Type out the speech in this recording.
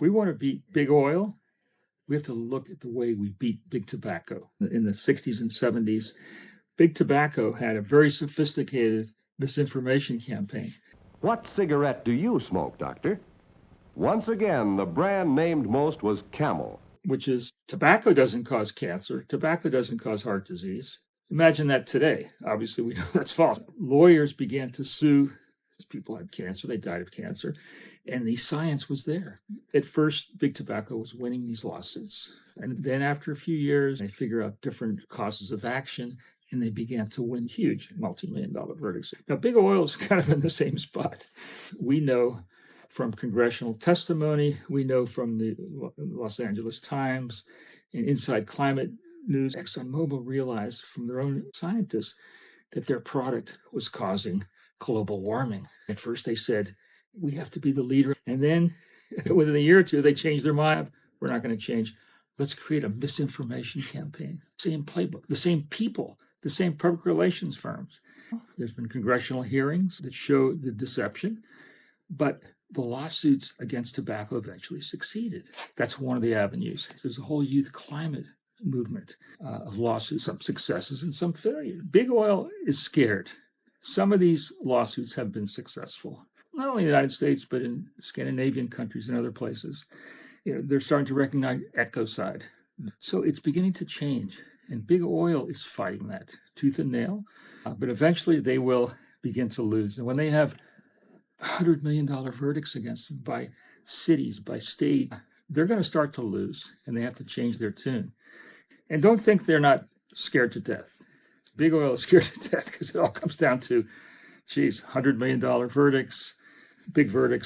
we want to beat big oil, we have to look at the way we beat big tobacco. In the 60s and 70s, big tobacco had a very sophisticated misinformation campaign. What cigarette do you smoke, Doctor? Once again, the brand named most was Camel. Which is, tobacco doesn't cause cancer. Tobacco doesn't cause heart disease. Imagine that today. Obviously, we know that's false. Lawyers began to sue. People had cancer. They died of cancer. And the science was there. At first, big tobacco was winning these lawsuits. And then after a few years, they figure out different causes of action, and they began to win huge multi-million-dollar verdicts. Now, big oil is kind of in the same spot. We know from congressional testimony, we know from the Los Angeles Times and Inside Climate News, ExxonMobil realized from their own scientists that their product was causing global warming. At first they said, we have to be the leader. And then within a year or two, they changed their mind. We're not going to change. Let's create a misinformation campaign. Same playbook, the same people, the same public relations firms. There's been congressional hearings that show the deception, but the lawsuits against tobacco eventually succeeded. That's one of the avenues. There's a whole youth climate movement of lawsuits, some successes and some failure. Big oil is scared. Some of these lawsuits have been successful, not only in the United States, but in Scandinavian countries and other places. They're starting to recognize Ecocide. So it's beginning to change. And big oil is fighting that tooth and nail. But eventually they will begin to lose. And when they have $100 million verdicts against them by cities, by state, they're going to start to lose, and they have to change their tune. And don't think they're not scared to death. Big oil is scared to death because it all comes down to, $100 million verdicts, big verdicts.